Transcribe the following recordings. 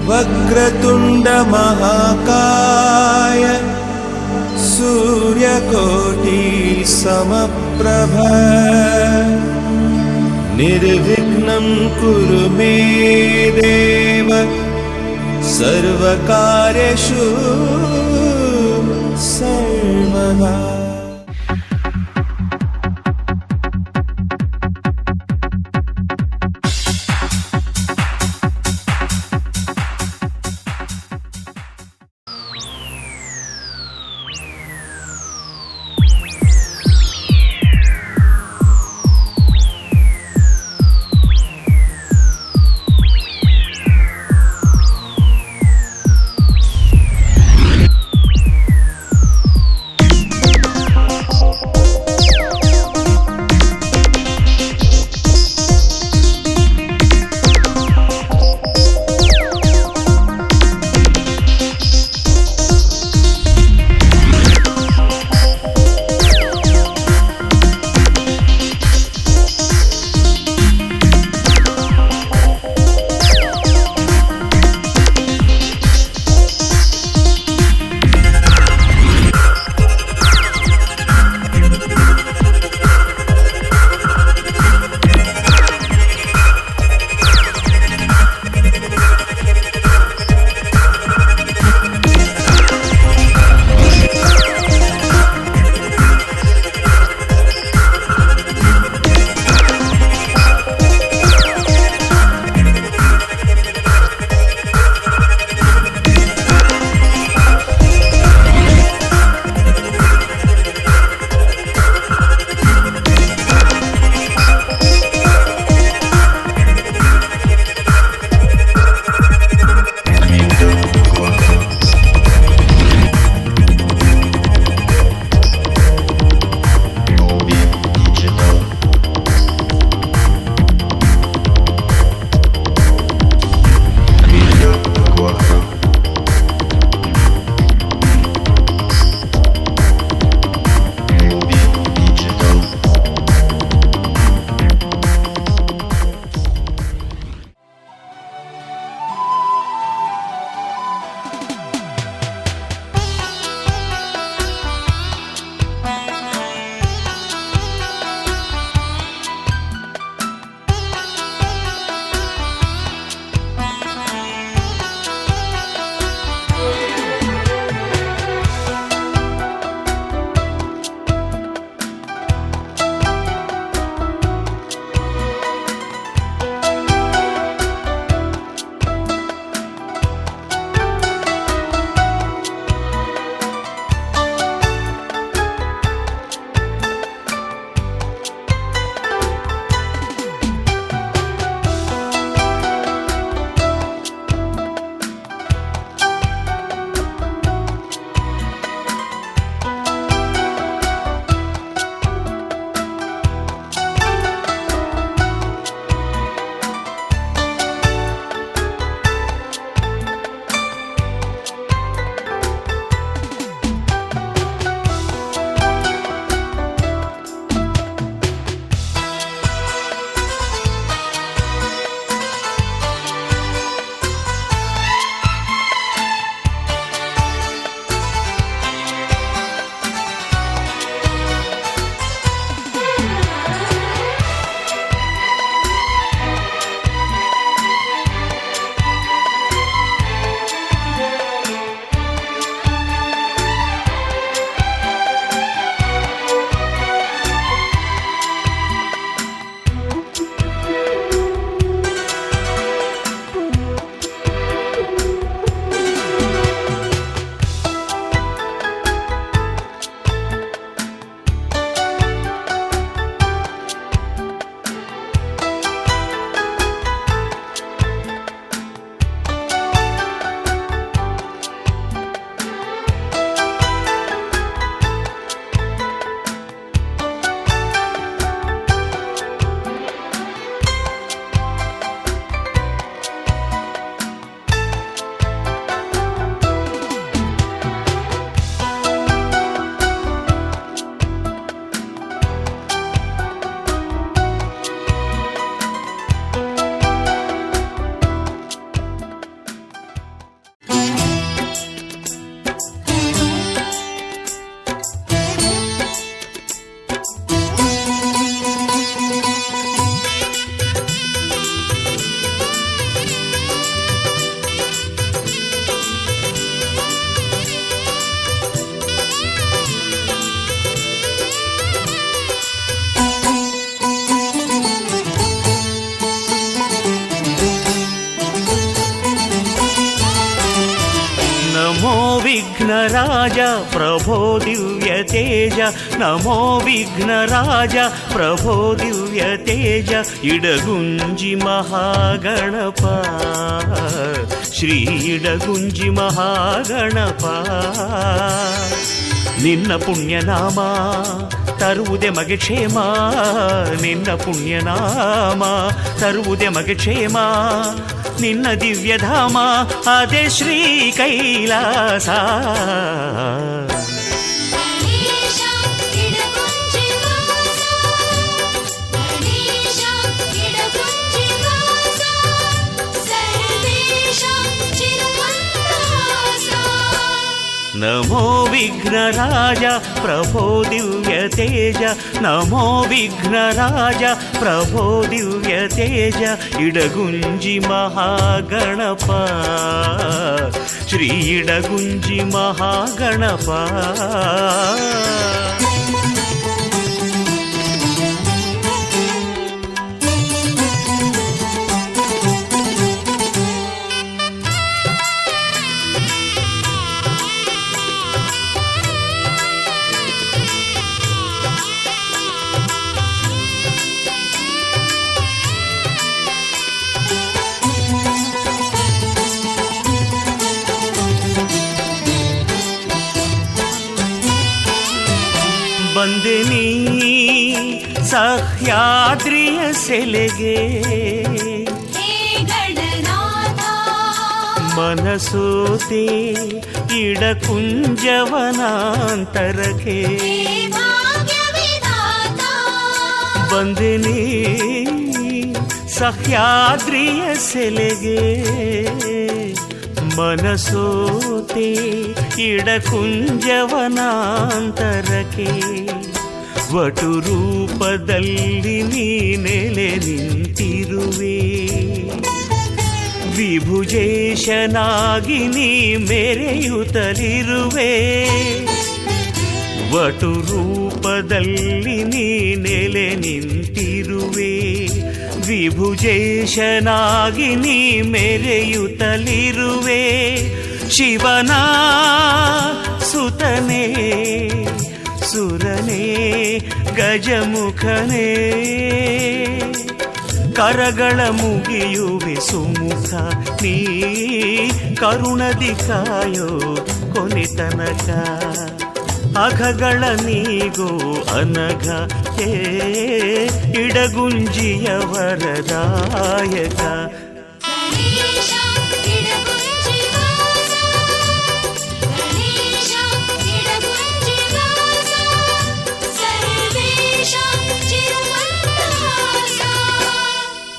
वक्रतुंड महाकाय सूर्यकोटि समप्रभ निर्विघ्नं कुरु मे देव सर्वकार्येषु सर्वदा। ವಿಘ್ನರಾಜ ಪ್ರಭೋ ದಿವ್ಯ ತೇಜ, ನಮೋ ವಿಘ್ನರಾಜ ಪ್ರಭೋ ದಿವ್ಯ ತೇಜ, ಇಡಗುಂಜಿ ಮಹಾಗಣಪ ಶ್ರೀ ಇಡಗುಂಜಿ ಮಹಾಗಣಪ. ನಿನ್ನ ಪುಣ್ಯನಾಮ ತರುವುದೇ ಮಗೆ ಕ್ಷೇಮ, ನಿನ್ನ ಪುಣ್ಯನಾಮ ತರುವುದೇ ಮಗೆ ಕ್ಷೇಮ, ನಿನ್ನ ದಿವ್ಯಧಾಮ ಅದೇ ಶ್ರೀ ಕೈಲಾಸ. ನಮೋ ವಿಘ್ನರಾಜ ಪ್ರಭೋ ದಿವ್ಯ ತೇಜ, ನಮೋ ವಿಘ್ನರಾಜ ಪ್ರಭೋ ದಿವ್ಯ ತೇಜ, ಇಡಗುಂಜಿ ಮಹಾಗಣಪ ಶ್ರೀ ಇಡಗುಂಜಿ ಮಹಾಗಣಪ. ಬಂದೆ ನೀ ಸಹ್ಯಾದ್ರಿಯ ಸೆಲೆಗೆ, ಮನಸೋತೆ ಇಡಕುಂಜವನಾಂತರಕ್ಕೆ. ಬಂದೆ ನೀ ಸಹ್ಯಾದ್ರಿಯ ಸೆಲೆಗೆ, ಮನಸೋತೆ ಇಡಕುಂಜವನಾಂತರಕ್ಕೆ. ವಟು ರೂಪದಲ್ಲಿ ನೀ ನೆಲೆ ನಿಂತಿರುವೆ, ವಿಭುಜೇಶನಾಗಿ ನೀ ಮೆರೆಯುತ್ತಲಿರುವೆ. ವಟು ರೂಪದಲ್ಲಿ ನೀ ನೆಲೆ ನಿಂತಿರುವೆ, ವಿಭುಜೇಶನಾಗಿ ನೀ ಮೆರೆಯುತ್ತಲಿರುವೆ. ಶಿವನ ಸುತನೇ ಸುರನೇ ಗಜಮುಖನೇ, ಕರಗಳ ಮುಗಿಯುವೆ ಸುಮುಖ ನೀ, ಕರುಣದಿ ಕಾಯೋ ಕೊನೆತನಕ. ಅಘಗಳ ನೀಗೋ ಅನಘ ಹೇ ಇಡಗುಂಜಿಯ ವರದಾಯಕ.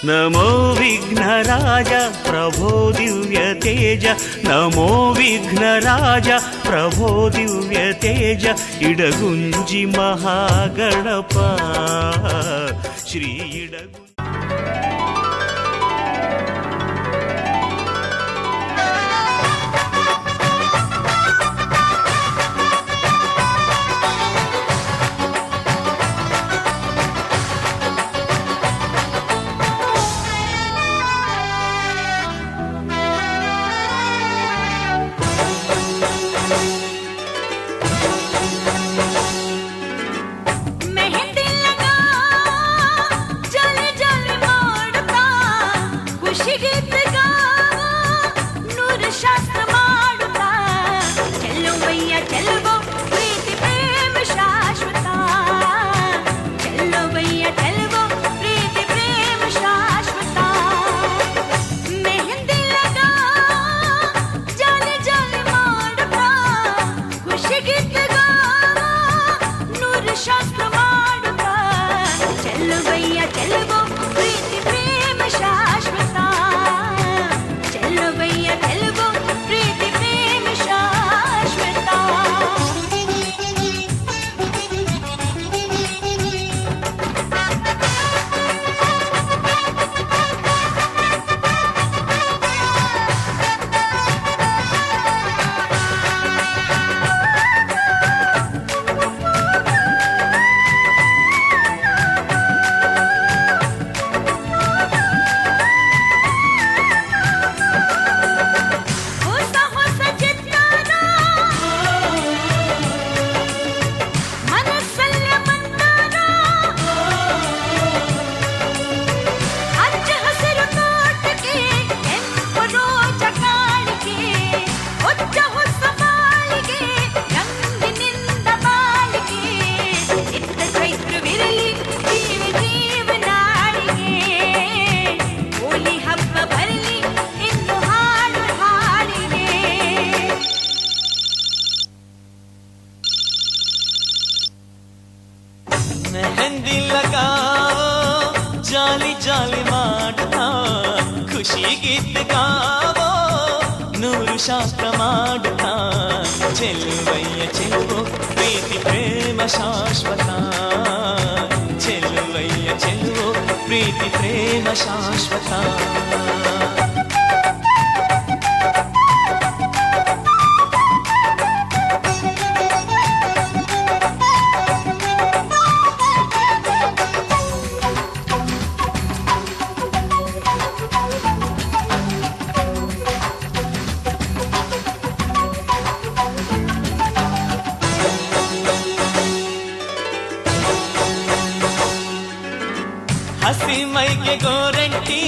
ನಮೋ ವಿಘ್ನರಾಜ ಪ್ರಭೋ ದಿವ್ಯ ತೇಜ, ನಮೋ ವಿಘ್ನರಾಜ ಪ್ರಭೋ ದಿವ್ಯ ತೇಜ, ಇಡಗುಂಜಿ ಮಹಾಗಣಪ ಶ್ರೀ ಇಡಗುಂಜಿ. मेहंदी लगा जल जा ಶಾಸ್ತ್ರ ಮಾಡುತ್ತಾ ಚೆಲುವಯ್ಯ ಚೆಲುವು ಪ್ರೀತಿ ಪ್ರೇಮ ಶಾಶ್ವತ ಚೆಲುವಯ್ಯ ಚೆಲುವು ಪ್ರೀತಿ ಪ್ರೇಮ ಶಾಶ್ವತ ಹಸಿ ಮೈಗೆ ಗೋರಂಟಿ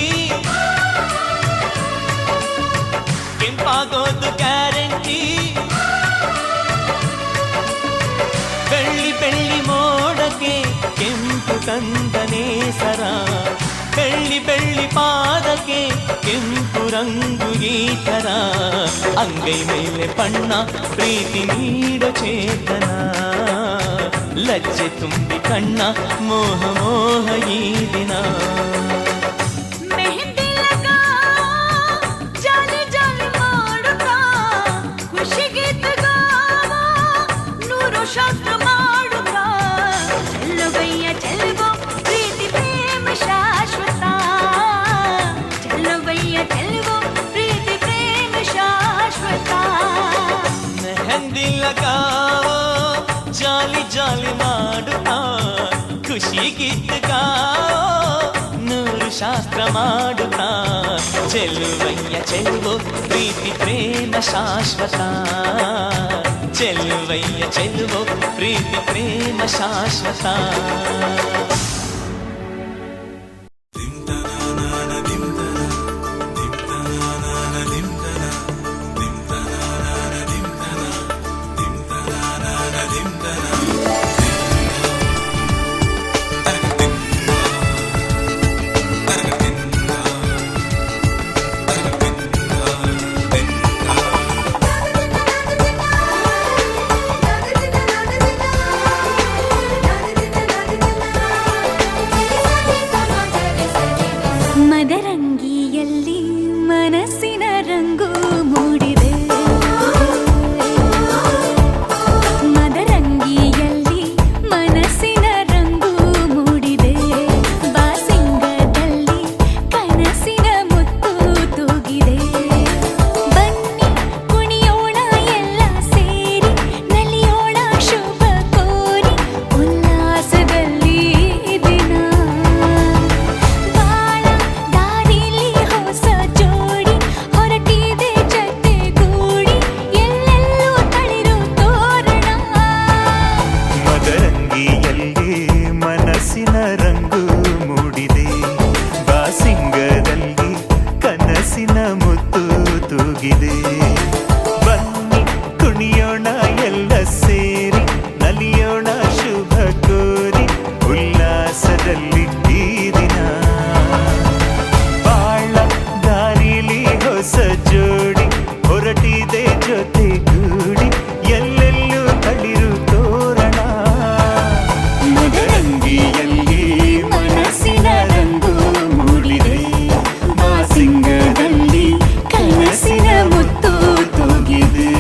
ಕೆಂಪಾಗೋದು ಗ್ಯಾರಂಟಿ ಬೆಳ್ಳಿ ಬೆಳ್ಳಿ ಮೋಡಕ್ಕೆ ಕೆಂಪು ತಂದನೆ ಸರ ಬೆಳ್ಳಿ ಬೆಳ್ಳಿ ಪಾದಕ್ಕೆ ಕೆಂಪು ರಂಗು ಈ ಥರ ಅಂಗೈ ಮೇಲೆ ಬಣ್ಣ ಪ್ರೀತಿ ನೀಡೋ ಚೇತನ ಲಜ್ಜೆ ತುಂಬಿ ಕಣ್ಣ ಮೋಹ ಮೋಹ ಈ ದಿನ ಮೆಹಂದಿ ಲಗಾವೋ, ಜಾಲಿ ಜಾಲಿ ಮಾಡುತ್ತಾ ಖುಷಿಗೀತಗಾವೋ, ನೂರು ಶಾಸ್ತ್ರ ಮಾಡುತ್ತಾ ಚೆಲ್ಲುವಯ್ಯ ಚೆಲುವು ಪ್ರೀತಿ ಪ್ರೇಮ ಶಾಶ್ವತ ಚೆಲ್ಲುವಯ್ಯ ಚೆಲುವು ಪ್ರೀತಿ ಪ್ರೇಮ ಶಾಶ್ವತ ಮೆಹಂದಿ ಲಗಾವೋ ಜಾಲಿ ಜಾಲಿ ಮಾಡುತ್ತಾ ಖುಷಿ ಗೀತಗಾವೋ ನೂರು ಶಾಸ್ತ್ರ ಮಾಡುತ್ತಾ ಚೆಲುವಯ್ಯ ಚೆಲುವು ಪ್ರೀತಿ ಪ್ರೇಮ ಶಾಶ್ವತ ಚೆಲುವಯ್ಯ ಚೆಲುವು ಪ್ರೀತಿ ಪ್ರೇಮ ಶಾಶ್ವತ ಮದರಂಗಿಯಲ್ಲಿ ಮನಸ್ಸಿನ ರಂಗು ಮೂಡಿದೆ ಮದರಂಗಿಯಲ್ಲಿ ಮನಸ್ಸಿನ ರಂಗು ಮೂಡಿದೆ ಬಾಸಿಂಗದಲ್ಲಿ ಕನಸಿನ ಮುತ್ತು ತೂಗಿದೆ ಬನ್ನಿ ಕುಣಿಯೋಣ ಎಲ್ಲ ಸೇರಿ ನಲಿಯೋಣ ಶುಭ ಕೋರಿ ಉಲ್ಲಾಸದಲ್ಲಿ ದಿನ ಬಾಳ ದಾರಿಲಿ ಹೊಸ ಜೋಡಿ ಹೊರಟಿದೆ ಜೊತೆಗೂಡಿ ಎಲ್ಲೆಲ್ಲೂ ತಳಿರು ತೋರಣ ಮದರಂಗಿಯಲ್ಲಿ ಮನಸ್ಸಿನ ರಂಗು ಮೂಡಿದೆ ಬಾಸಿಂಗದಲ್ಲಿ ಕನಸಿನ ಮುತ್ತು ತೂಗಿದೆ ಬನ್ನಿ ಕುಣಿಯೋಣ ಎಲ್ಲ ಸೇರಿ ನಲಿಯೋಣ ಶುಭ ಕೋರಿ ಉಲ್ಲಾಸದಲ್ಲಿ ಈ ದಿನ ಬಾಳ ದಾರಿಲಿ ಹೊಸ ಜೋಡಿ ಹೊರಟಿದೆ ಜೊತೆಗೂಡಿ ಎಲ್ಲೆಲ್ಲೂ ತಳಿರು ತೋರಣ ಮದರಂಗಿಯಲ್ಲಿ ಮನಸ್ಸಿನ ರಂಗು ಮೂಡಿದೆ ಬಾಸಿಂಗದಲ್ಲಿ ಕನಸಿನ ಮುತ್ತು ತೂಗಿದೆ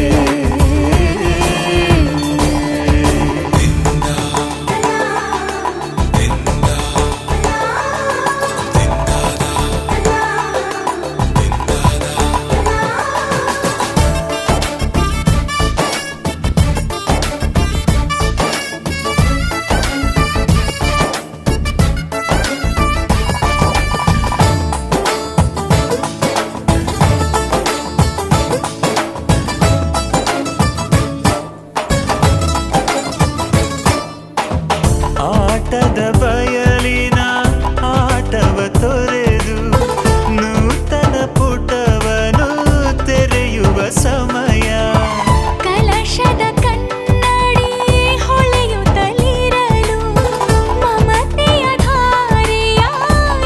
ಆಟದ ಬಯಲಿನ ಆಟವ ತೊರೆದು ನೂತನ ಪುಟವನು ತೆರೆಯುವ ಸಮಯ ಕಲಶದ ಕನ್ನಡಿ ಹೊಳೆಯುತ್ತಲಿರಲು ಮಮತೆಯ ಧಾರೆಯ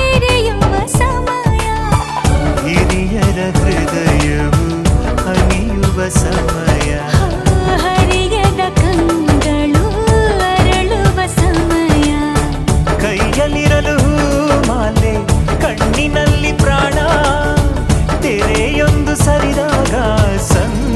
ಎರೆಯುವ ಸಮಯ ಹಿರಿಯರ ಹೃದಯವು ಹನಿಯುವ ಸಮಯ ಹರಿಯದ ಕಂಗಳು ಅರಳುವ ಸಮಯ ಕೈಯಲ್ಲಿರಲು ಮಾಲೆ ಕಣ್ಣಿನಲ್ಲಿ ಪ್ರಾಣ ತೆರೆಯೊಂದು ಸರಿದಾಗ ಸಂಗ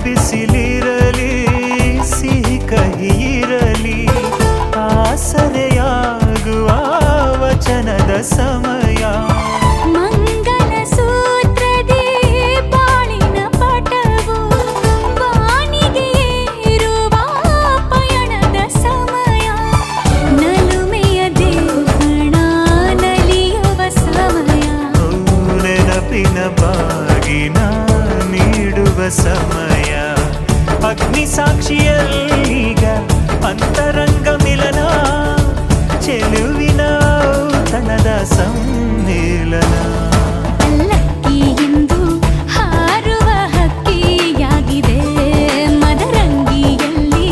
ಬಿಸಿಲಿರಲಿ ಸಿಹಿ ಕಹಿ ಇರಲಿ ಆಸರೆಯಾಗುವ ವಚನದ ಸಮಯ ಮಂಗಲ ಸೂತ್ರದಿ ಬಾಳಿನ ಪಟವು ಬಾನಿಗೆ ಏರುವ ಪಯಣದ ಸಮಯ ನಲುಮೆಯ ದೇವಣ ನಲಿಯುವ ಸಮಯ ನೆನಪಿನ ಬಾಗಿನ ನೀಡುವ ಸಮಯ ಅಗ್ನಿ ಸಾಕ್ಷಿಯಲ್ಲೀಗ ಅಂತರಂಗ ಮಿಲನ ಚೆಲುವಿನ ಔತಣದ ಸಮ್ಮಿಲನ ಪಲ್ಲಕ್ಕಿ ಎಂದು ಹಾರುವ ಹಕ್ಕಿಯಾಗಿದೆ ಮದರಂಗಿಯಲ್ಲಿ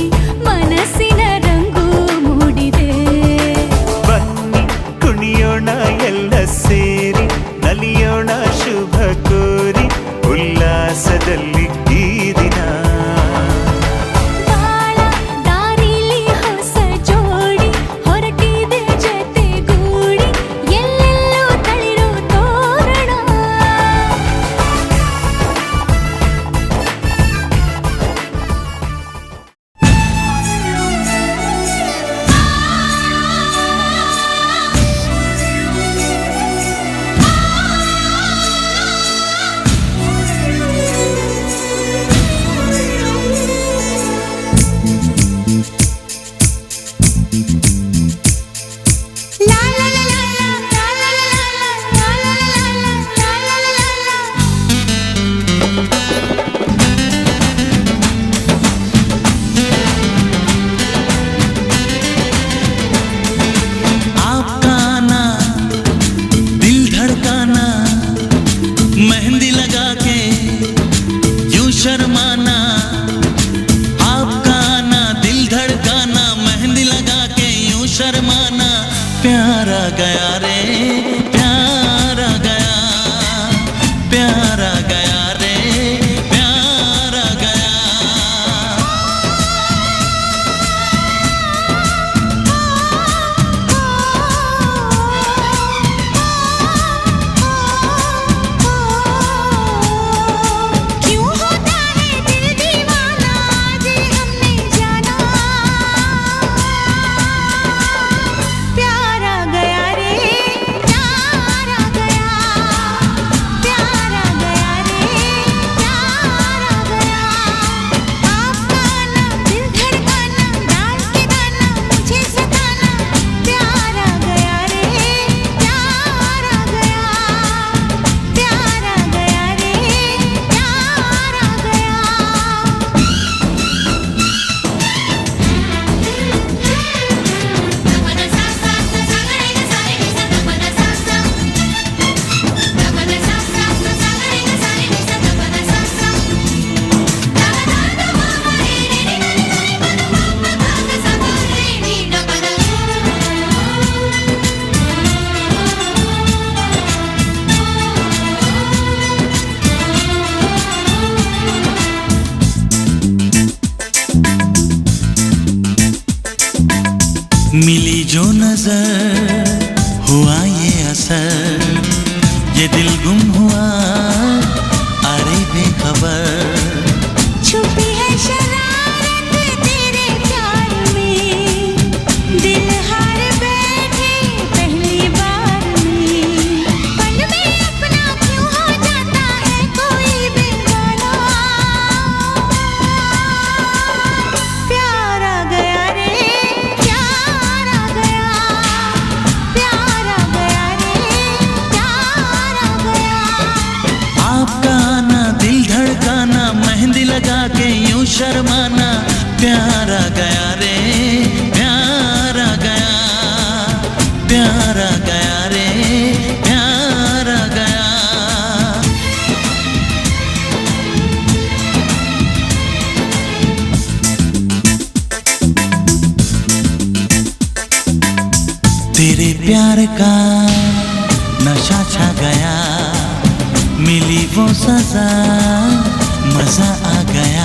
ಮನಸ್ಸಿನ ರಂಗು ಮೂಡಿದೆ ಬನ್ನಿ ಕುಣಿಯೋಣ ಎಲ್ಲ ಸೇರಿ ನಲಿಯೋಣ ಶುಭ ಕೋರಿ ಉಲ್ಲಾಸದಲ್ಲಿ ಈ ದಿನ ಬಾಳ ದಾರಿಲಿ ಹೊಸ ಜೋಡಿ ಹೊರಟಿದೆ ಜೊತೆಗೂಡಿ ಎಲ್ಲೆಲ್ಲೂ ತಳಿರು ತೋರಣ आपका आना दिल धड़काना मेहंदी लगा के यूं शर्माना आपका आना दिल धड़काना मेहंदी लगा के यूं शर्माना प्यारा गया रे प्यारा गया प्यारा गया रे प्यारा गया क्यों होता है दिल दीवाना आज हमने जाना प्यारा गया रे प्यारा गया प्यारा गया रे प्यारा गया आपका आना दिल धड़काना डाल के दाना मुझे सताना प्यारा गया रे प्यारा गया प्यारा गया रे प्यारा गया मिली जो नजर हुआ ये असर ये दिल गुम हुआ अरे बेखबर छुपी है शरारत तेरे प्यार में दिल हार बैठे पहली बार में पल में अपना क्यों हो जाता है कोई बेगाना प्यारा गया रे प्यारा गया प्यारा गया रे प्यारा गया आपका आना दिल धड़काना मेहंदी लगा के यूं शर्माना प्यारा गया रे प्यारा गया प्यारा गया रे प्यारा गया तेरे प्यार का नशा छा गया मिली वो सजा मजा आ गया